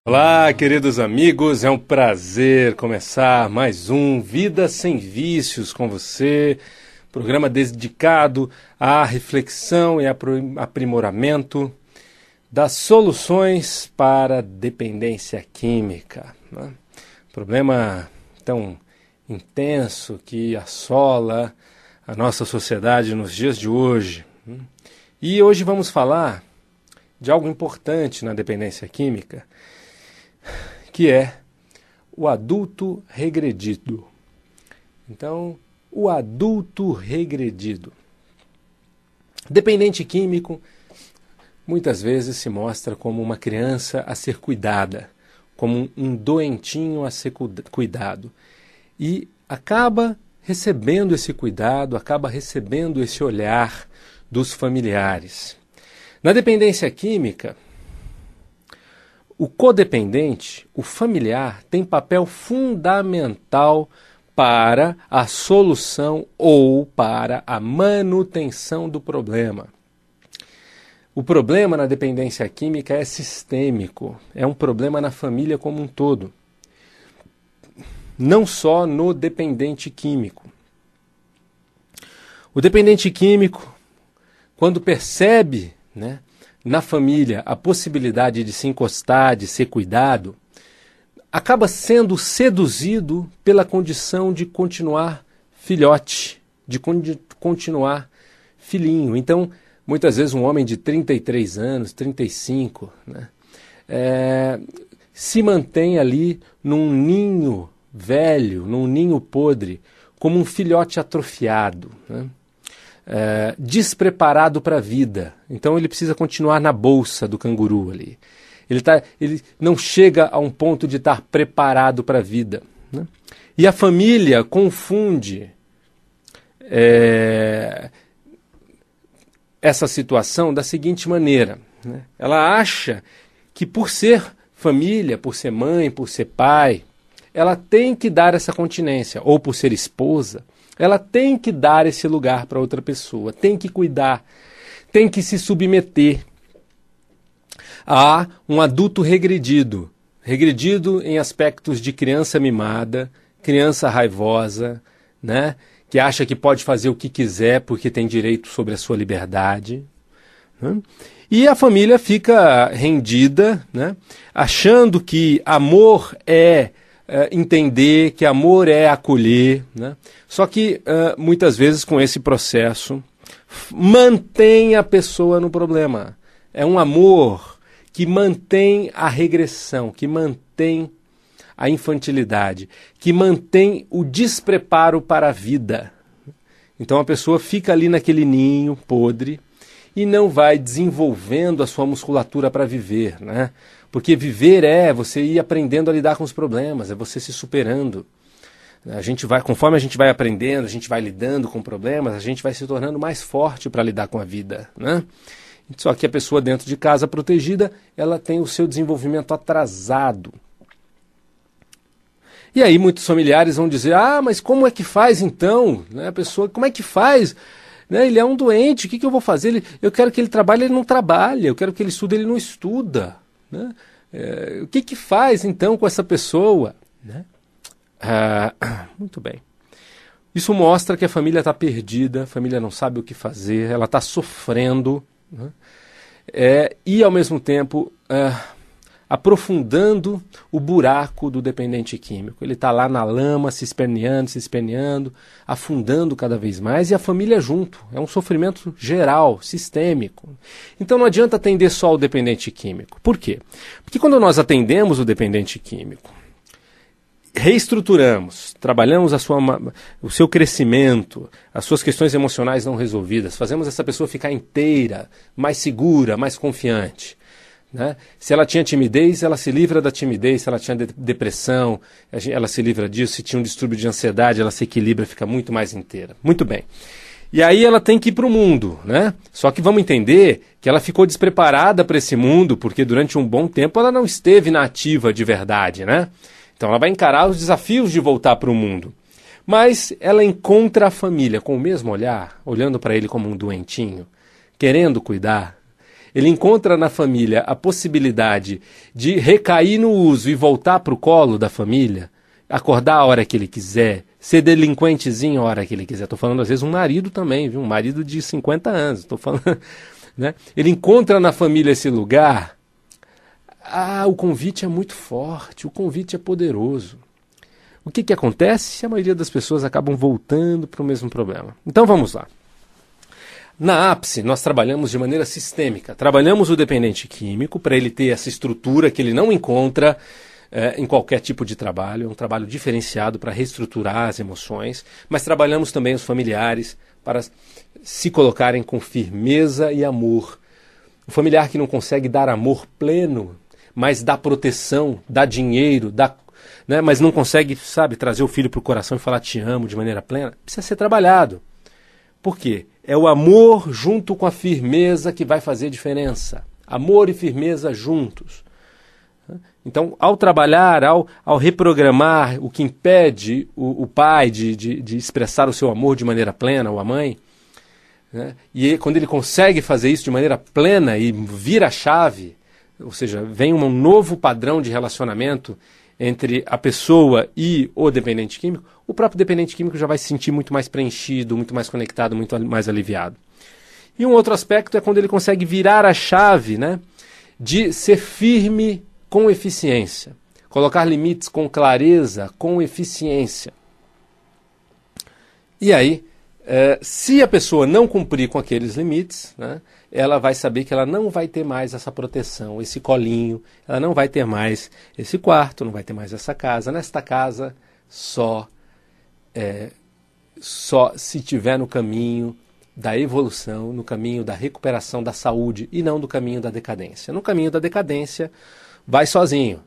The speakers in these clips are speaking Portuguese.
Olá, queridos amigos, é um prazer começar mais um Vida Sem Vícios com você, programa dedicado à reflexão e aprimoramento das soluções para a dependência química, né? Problema tão intenso que assola a nossa sociedade nos dias de hoje. E hoje vamos falar de algo importante na dependência química, que é o adulto regredido. Então, o adulto regredido. Dependente químico muitas vezes se mostra como uma criança a ser cuidada, como um doentinho a ser cuidado. E acaba recebendo esse cuidado, acaba recebendo esse olhar dos familiares. Na dependência química, o codependente, o familiar, tem papel fundamental para a solução ou para a manutenção do problema. O problema na dependência química é sistêmico, é um problema na família como um todo, não só no dependente químico. O dependente químico, quando percebe, na família a possibilidade de se encostar, de ser cuidado, acaba sendo seduzido pela condição de continuar filhote, de continuar filhinho. Então, muitas vezes um homem de 33 anos, 35, se mantém ali num ninho velho, num ninho podre, como um filhote atrofiado, despreparado para a vida. Então ele precisa continuar na bolsa do canguru ali. Ele não chega a um ponto de estar preparado para a vida. E a família confunde essa situação da seguinte maneira. Ela acha que por ser família, por ser mãe, por ser pai, ela tem que dar essa continência, ou por ser esposa, ela tem que dar esse lugar para outra pessoa, tem que cuidar, tem que se submeter a um adulto regredido em aspectos de criança mimada, criança raivosa, que acha que pode fazer o que quiser porque tem direito sobre a sua liberdade. E a família fica rendida, achando que amor é entender, que amor é acolher, Só que muitas vezes com esse processo mantém a pessoa no problema. É um amor que mantém a regressão, que mantém a infantilidade, que mantém o despreparo para a vida. Então a pessoa fica ali naquele ninho podre e não vai desenvolvendo a sua musculatura para viver, Porque viver é você ir aprendendo a lidar com os problemas, é você se superando. Conforme a gente vai aprendendo, a gente vai lidando com problemas, a gente vai se tornando mais forte para lidar com a vida, Só que a pessoa dentro de casa protegida, ela tem o seu desenvolvimento atrasado. E aí muitos familiares vão dizer, mas como é que faz então? A pessoa, como é que faz? Ele é um doente, o que eu vou fazer? Eu quero que ele trabalhe, ele não trabalha. Eu quero que ele estude, ele não estuda. O que faz então com essa pessoa? Muito bem. Isso mostra que a família está perdida, a família não sabe o que fazer, ela está sofrendo, e ao mesmo tempo aprofundando o buraco do dependente químico. Ele está lá na lama, se esperneando, afundando cada vez mais, e a família junto. É um sofrimento geral, sistêmico. Então não adianta atender só o dependente químico. Por quê? Porque quando nós atendemos o dependente químico, reestruturamos, trabalhamos o seu crescimento, as suas questões emocionais não resolvidas, fazemos essa pessoa ficar inteira, mais segura, mais confiante. Se ela tinha timidez, ela se livra da timidez. Se ela tinha depressão, ela se livra disso. Se tinha um distúrbio de ansiedade, ela se equilibra, fica muito mais inteira. Muito bem. E aí ela tem que ir para o mundo, Só que vamos entender que ela ficou despreparada para esse mundo, porque durante um bom tempo ela não esteve na ativa de verdade, Então ela vai encarar os desafios de voltar para o mundo. Mas ela encontra a família com o mesmo olhar, olhando para ele como um doentinho, querendo cuidar. ele encontra na família a possibilidade de recair no uso e voltar para o colo da família, acordar a hora que ele quiser, ser delinquentezinho a hora que ele quiser. Estou falando, às vezes, um marido também, viu? Um marido de 50 anos. Estou falando, né? Ele encontra na família esse lugar. O convite é muito forte, o convite é poderoso. O que acontece? A maioria das pessoas acabam voltando para o mesmo problema. Então vamos lá. Na APSE, nós trabalhamos de maneira sistêmica. Trabalhamos o dependente químico para ele ter essa estrutura que ele não encontra em qualquer tipo de trabalho. É um trabalho diferenciado para reestruturar as emoções. Mas trabalhamos também os familiares para se colocarem com firmeza e amor. O familiar que não consegue dar amor pleno, mas dá proteção, dá dinheiro, né, mas não consegue, sabe, trazer o filho para o coração e falar te amo de maneira plena, precisa ser trabalhado. Por quê? É o amor junto com a firmeza que vai fazer diferença. Amor e firmeza juntos. Então, ao trabalhar, ao reprogramar o que impede o pai de expressar o seu amor de maneira plena, ou a mãe, né, e quando ele consegue fazer isso de maneira plena e vira a chave, ou seja, vem um novo padrão de relacionamento entre a pessoa e o dependente químico, o próprio dependente químico já vai se sentir muito mais preenchido, muito mais conectado, muito mais aliviado. E um outro aspecto é quando ele consegue virar a chave, né, de ser firme com eficiência, colocar limites com clareza, com eficiência. E aí, se a pessoa não cumprir com aqueles limites, né, ela vai saber que ela não vai ter mais essa proteção, esse colinho, ela não vai ter mais esse quarto, não vai ter mais essa casa. Nesta casa, só se tiver no caminho da evolução, no caminho da recuperação da saúde e não do caminho da decadência. No caminho da decadência, vai sozinho.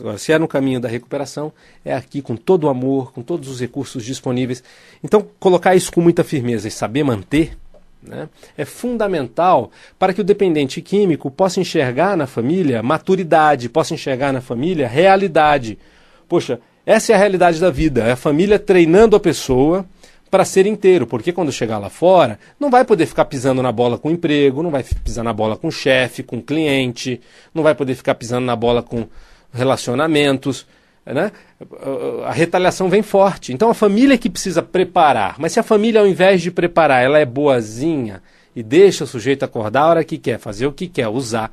Agora, se é no caminho da recuperação, é aqui com todo o amor, com todos os recursos disponíveis. Então, colocar isso com muita firmeza e saber manter, né, é fundamental para que o dependente químico possa enxergar na família maturidade, possa enxergar na família realidade. Poxa, essa é a realidade da vida, é a família treinando a pessoa para ser inteiro, porque quando chegar lá fora, não vai poder ficar pisando na bola com o emprego, não vai pisar na bola com o chefe, com o cliente, não vai poder ficar pisando na bola com relacionamentos, né? A retaliação vem forte. Então a família que precisa preparar, mas se a família ao invés de preparar, ela é boazinha e deixa o sujeito acordar a hora que quer, fazer o que quer, usar,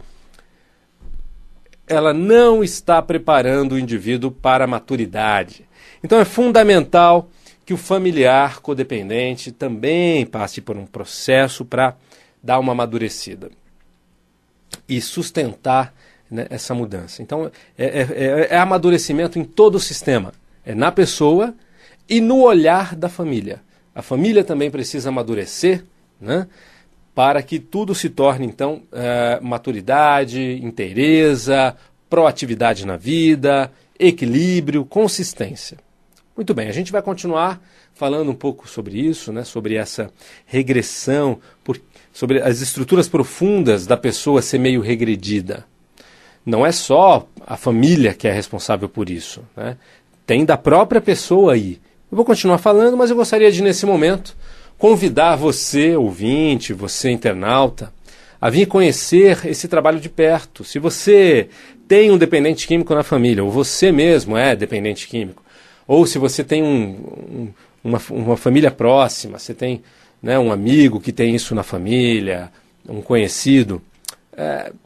ela não está preparando o indivíduo para a maturidade. Então é fundamental que o familiar codependente também passe por um processo para dar uma amadurecida e sustentar, né, essa mudança. Então, é amadurecimento em todo o sistema. É na pessoa e no olhar da família. A família também precisa amadurecer, né, para que tudo se torne, então, maturidade, inteireza, proatividade na vida, equilíbrio, consistência. Muito bem, a gente vai continuar falando um pouco sobre isso, né, sobre essa regressão, sobre as estruturas profundas da pessoa ser meio regredida. Não é só a família que é responsável por isso, né? Tem da própria pessoa aí. Eu vou continuar falando, mas eu gostaria de, nesse momento, convidar você, ouvinte, você, internauta, a vir conhecer esse trabalho de perto. Se você tem um dependente químico na família, ou você mesmo é dependente químico, ou se você tem uma família próxima, você tem, né, um amigo que tem isso na família, um conhecido,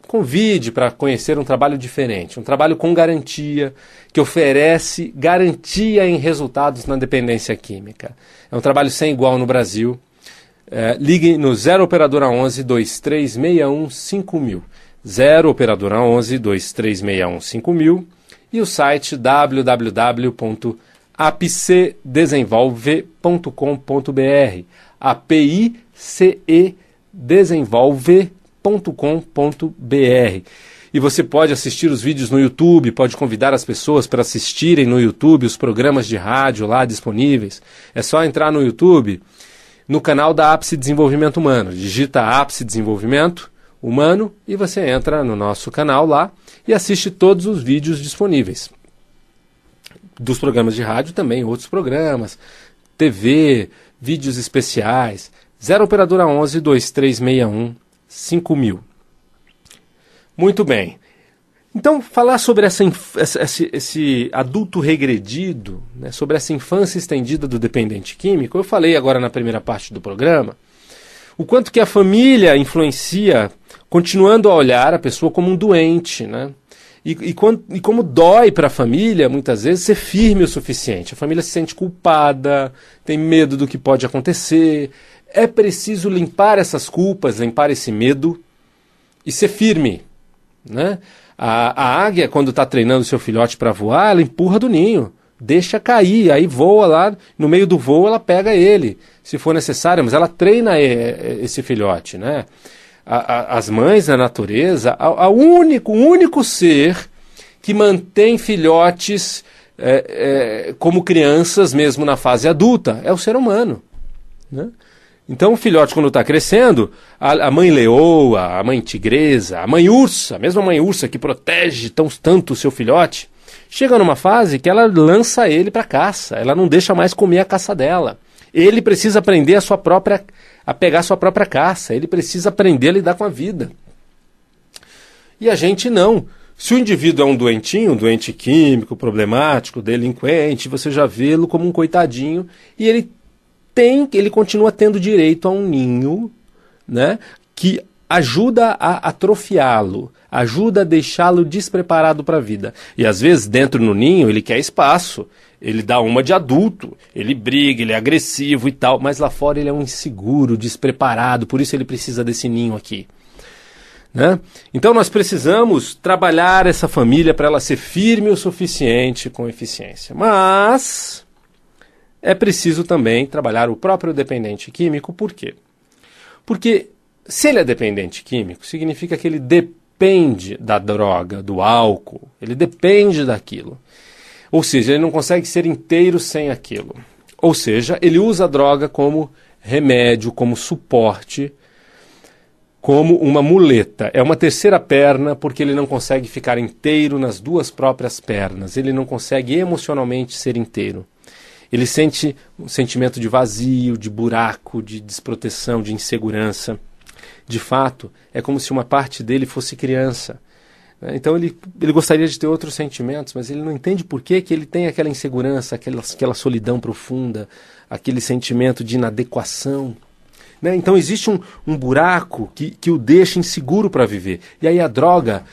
convide para conhecer um trabalho diferente, um trabalho com garantia, que oferece garantia em resultados na dependência química. É um trabalho sem igual no Brasil. Ligue no 0 Operadora 11 2361 5000. 0 Operadora 11 2361 5000 e o site www.apcedesenvolve.com.br. APICEdesenvolve.com.br. E você pode assistir os vídeos no YouTube, pode convidar as pessoas para assistirem no YouTube os programas de rádio lá disponíveis. É só entrar no YouTube, no canal da Apse Desenvolvimento Humano. Digita Apse Desenvolvimento Humano e você entra no nosso canal lá e assiste todos os vídeos disponíveis. Dos programas de rádio também, outros programas, TV, vídeos especiais. 0 Operadora 11 2361 5000. Muito bem. Então, falar sobre esse adulto regredido, né, sobre essa infância estendida do dependente químico, eu falei agora na primeira parte do programa, o quanto que a família influencia, continuando a olhar a pessoa como um doente, né? E como dói para a família, muitas vezes, ser firme o suficiente. A família se sente culpada, tem medo do que pode acontecer. É preciso limpar essas culpas, limpar esse medo e ser firme, né? A águia, quando está treinando seu filhote para voar, ela empurra do ninho, deixa cair, aí voa lá, no meio do voo ela pega ele, se for necessário, mas ela treina esse filhote, né? As mães na natureza, o único ser que mantém filhotes como crianças mesmo na fase adulta é o ser humano, né? Então o filhote, quando está crescendo, a mãe leoa, a mãe tigresa, a mãe ursa, a mesma mãe ursa que protege tanto o seu filhote, chega numa fase que ela lança ele para caça, ela não deixa mais comer a caça dela. Ele precisa aprender a pegar a sua própria caça, ele precisa aprender a lidar com a vida. E a gente não. Se o indivíduo é um doentinho, um doente químico, problemático, delinquente, você já vê-lo como um coitadinho, e ele continua tendo direito a um ninho, né, que ajuda a atrofiá-lo, ajuda a deixá-lo despreparado para a vida. E às vezes, dentro no ninho, ele quer espaço, ele dá uma de adulto, ele briga, ele é agressivo e tal, mas lá fora ele é um inseguro, despreparado, por isso ele precisa desse ninho aqui, né? Então nós precisamos trabalhar essa família para ela ser firme o suficiente com eficiência. Mas é preciso também trabalhar o próprio dependente químico. Por quê? Porque se ele é dependente químico, significa que ele depende da droga, do álcool, ele depende daquilo. Ou seja, ele não consegue ser inteiro sem aquilo. Ou seja, ele usa a droga como remédio, como suporte, como uma muleta. É uma terceira perna porque ele não consegue ficar inteiro nas duas próprias pernas. Ele não consegue emocionalmente ser inteiro. Ele sente um sentimento de vazio, de buraco, de desproteção, de insegurança. De fato, é como se uma parte dele fosse criança. Então ele gostaria de ter outros sentimentos, mas ele não entende por que ele tem aquela insegurança, aquela solidão profunda, aquele sentimento de inadequação. Então existe um buraco que o deixa inseguro para viver. E aí a droga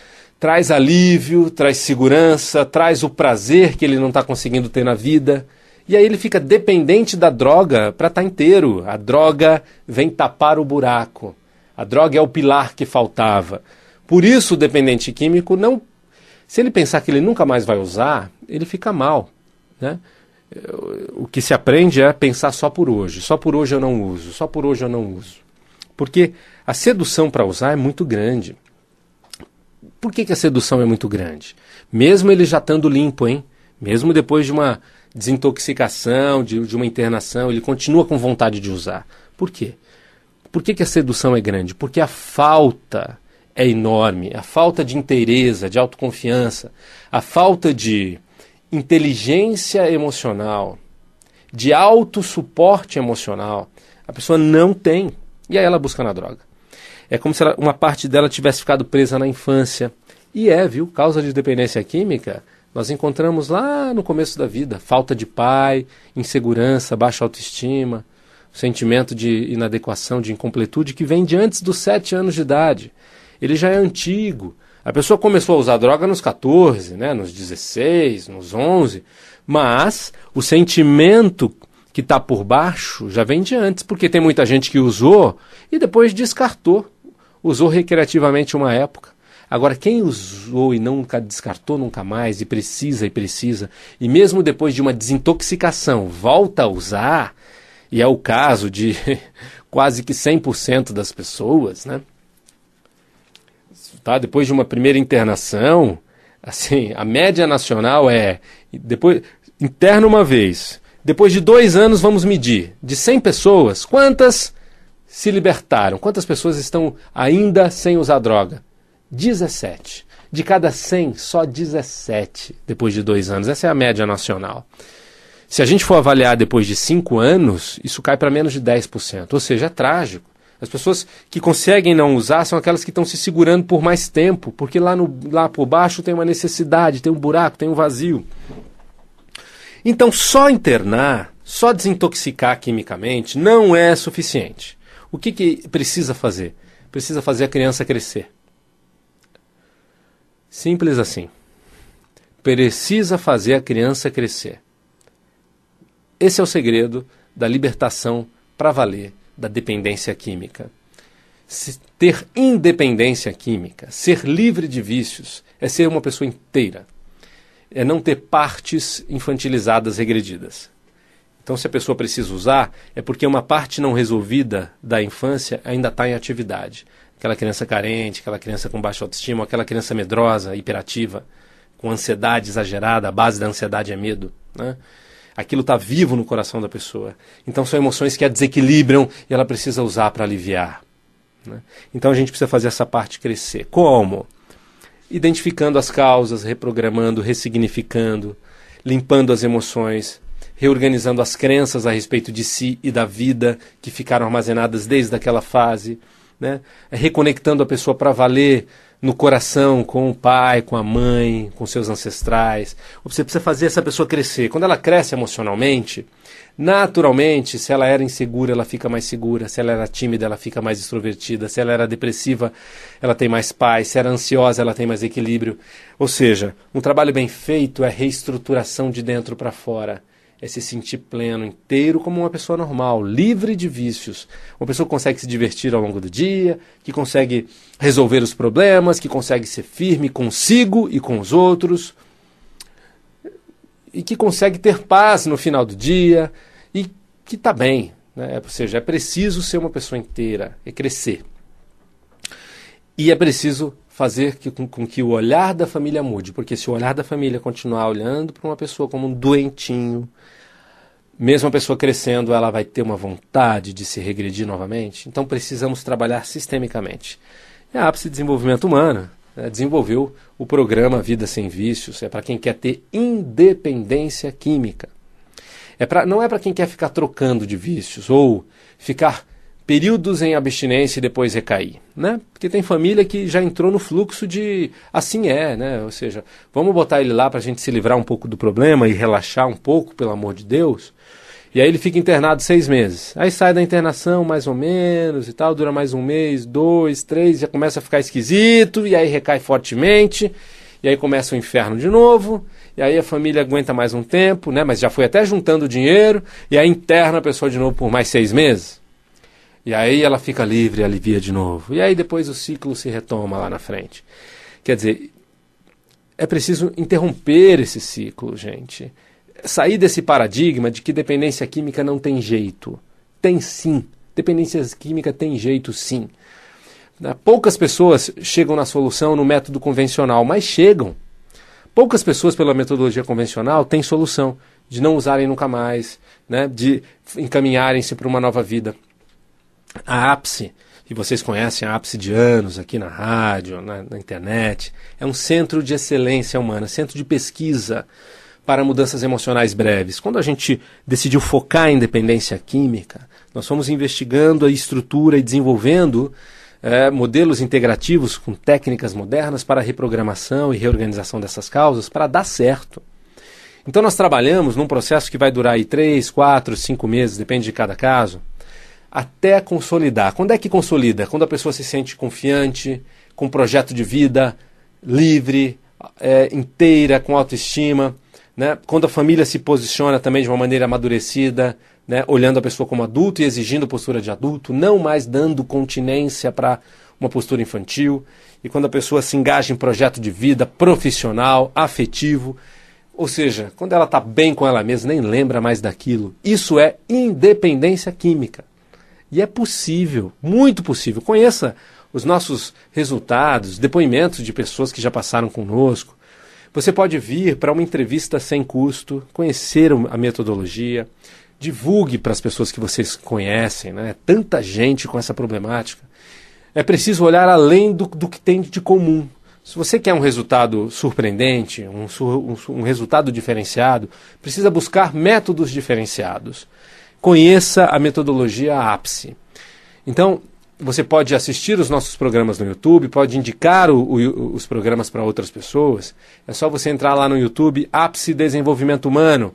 traz alívio, traz segurança, traz o prazer que ele não está conseguindo ter na vida. E aí ele fica dependente da droga para estar inteiro. A droga vem tapar o buraco. A droga é o pilar que faltava. Por isso o dependente químico não... Se ele pensar que ele nunca mais vai usar, ele fica mal, né? O que se aprende é pensar só por hoje. Só por hoje eu não uso, só por hoje eu não uso. Porque a sedução para usar é muito grande. Por que a sedução é muito grande? Mesmo ele já estando limpo, hein? Mesmo depois de uma desintoxicação, de uma internação, ele continua com vontade de usar. Por quê? Por que a sedução é grande? Porque a falta é enorme. A falta de inteireza, de autoconfiança, a falta de inteligência emocional, de autossuporte emocional, a pessoa não tem. E aí ela busca na droga. É como se uma parte dela tivesse ficado presa na infância. E viu? Causa de dependência química, nós encontramos lá no começo da vida. Falta de pai, insegurança, baixa autoestima, sentimento de inadequação, de incompletude, que vem de antes dos 7 anos de idade. Ele já é antigo. A pessoa começou a usar droga nos 14, né, nos 16, nos 11, mas o sentimento que está por baixo já vem de antes, porque tem muita gente que usou e depois descartou. Usou recreativamente uma época. Agora, quem usou e nunca descartou nunca mais, e precisa, e mesmo depois de uma desintoxicação, volta a usar, e é o caso de quase que 100% das pessoas, né? Tá? Depois de uma primeira internação, assim, a média nacional depois interna uma vez. Depois de 2 anos vamos medir. De 100 pessoas, quantas se libertaram? Quantas pessoas estão ainda sem usar droga? 17. De cada 100, só 17 depois de 2 anos. Essa é a média nacional. Se a gente for avaliar depois de 5 anos, isso cai para menos de 10%. Ou seja, é trágico. As pessoas que conseguem não usar são aquelas que estão se segurando por mais tempo, porque lá por baixo tem uma necessidade, tem um buraco, tem um vazio. Então, só internar, só desintoxicar quimicamente não é suficiente. O que precisa fazer? Precisa fazer a criança crescer. Simples assim. Precisa fazer a criança crescer. Esse é o segredo da libertação para valer da dependência química. Ter independência química, ser livre de vícios, é ser uma pessoa inteira. É não ter partes infantilizadas regredidas. Então, se a pessoa precisa usar, é porque uma parte não resolvida da infância ainda está em atividade. Aquela criança carente, aquela criança com baixa autoestima, aquela criança medrosa, hiperativa, com ansiedade exagerada, a base da ansiedade é medo, né? Aquilo está vivo no coração da pessoa. Então são emoções que a desequilibram e ela precisa usar para aliviar, né? Então a gente precisa fazer essa parte crescer. Como? Identificando as causas, reprogramando, ressignificando, limpando as emoções, reorganizando as crenças a respeito de si e da vida que ficaram armazenadas desde aquela fase, né? Reconectando a pessoa para valer no coração com o pai, com a mãe, com seus ancestrais. Você precisa fazer essa pessoa crescer. Quando ela cresce emocionalmente, naturalmente, se ela era insegura, ela fica mais segura. Se ela era tímida, ela fica mais extrovertida. Se ela era depressiva, ela tem mais paz. Se era ansiosa, ela tem mais equilíbrio. Ou seja, um trabalho bem feito é reestruturação de dentro para fora. É se sentir pleno, inteiro, como uma pessoa normal, livre de vícios. Uma pessoa que consegue se divertir ao longo do dia, que consegue resolver os problemas, que consegue ser firme consigo e com os outros, e que consegue ter paz no final do dia, e que está bem, né? Ou seja, é preciso ser uma pessoa inteira, é crescer. E é preciso fazer com que o olhar da família mude, porque se o olhar da família continuar olhando para uma pessoa como um doentinho, mesmo a pessoa crescendo, ela vai ter uma vontade de se regredir novamente. Então precisamos trabalhar sistemicamente. E a Ápice de Desenvolvimento Humano, né, desenvolveu o programa Vida Sem Vícios. É para quem quer ter independência química. Não é para quem quer ficar trocando de vícios ou ficar períodos em abstinência e depois recair, né? Porque tem família que já entrou no fluxo de assim é, né? Ou seja, vamos botar ele lá para a gente se livrar um pouco do problema e relaxar um pouco, pelo amor de Deus. E aí ele fica internado 6 meses. Aí sai da internação mais ou menos e tal, dura mais 1 mês, 2, 3, já começa a ficar esquisito e aí recai fortemente. E aí começa o inferno de novo. E aí a família aguenta mais um tempo, né? Mas já foi até juntando dinheiro e aí interna a pessoa de novo por mais 6 meses. E aí ela fica livre e alivia de novo. E aí depois o ciclo se retoma lá na frente. Quer dizer, é preciso interromper esse ciclo, gente. Sair desse paradigma de que dependência química não tem jeito. Tem sim. Dependência química tem jeito sim. Poucas pessoas chegam na solução no método convencional, mas chegam. Poucas pessoas pela metodologia convencional têm solução de não usarem nunca mais, né, de encaminharem-se para uma nova vida. A Ápice, que vocês conhecem a Ápice de anos aqui na rádio, na internet, é um centro de excelência humana, centro de pesquisa para mudanças emocionais breves. Quando a gente decidiu focar em dependência química, nós fomos investigando a estrutura e desenvolvendo modelos integrativos com técnicas modernas para a reprogramação e reorganização dessas causas para dar certo. Então nós trabalhamos num processo que vai durar aí 3, 4, 5 meses, depende de cada caso, até consolidar. Quando é que consolida? Quando a pessoa se sente confiante, com um projeto de vida livre, inteira, com autoestima, né? Quando a família se posiciona também de uma maneira amadurecida, né? Olhando a pessoa como adulto e exigindo postura de adulto, não mais dando continência para uma postura infantil. E quando a pessoa se engaja em projeto de vida profissional, afetivo, ou seja, quando ela está bem com ela mesma, nem lembra mais daquilo. Isso é independência química. E é possível, muito possível. Conheça os nossos resultados, depoimentos de pessoas que já passaram conosco. Você pode vir para uma entrevista sem custo, conhecer a metodologia, divulgue para as pessoas que vocês conhecem, né? Tanta gente com essa problemática. É preciso olhar além do que tem de comum. Se você quer um resultado surpreendente, um resultado diferenciado, precisa buscar métodos diferenciados. Conheça a metodologia Ápice. Então, Você pode assistir os nossos programas no YouTube, pode indicar os programas para outras pessoas. É só você entrar lá no YouTube, Ápice Desenvolvimento Humano.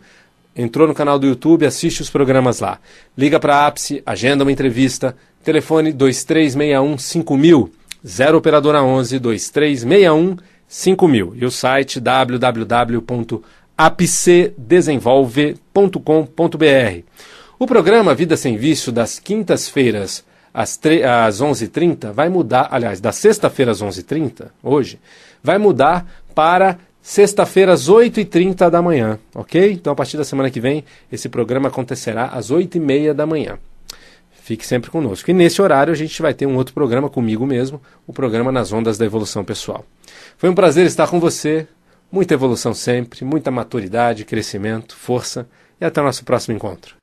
Entrou no canal do YouTube, assiste os programas lá. Liga para a Ápice, agenda uma entrevista. Telefone 2361-5000, 0 operadora 11 2361-5000. E o site www.apcedesenvolve.com.br. O programa Vida Sem Vício, das quintas-feiras às 11h30, vai mudar, aliás, da sexta-feira às 11h30, hoje, vai mudar para sexta-feira às 8h30 da manhã, ok? Então, a partir da semana que vem, esse programa acontecerá às 8h30 da manhã. Fique sempre conosco. E nesse horário a gente vai ter um outro programa comigo mesmo, o programa Nas Ondas da Evolução Pessoal. Foi um prazer estar com você, muita evolução sempre, muita maturidade, crescimento, força, e até o nosso próximo encontro.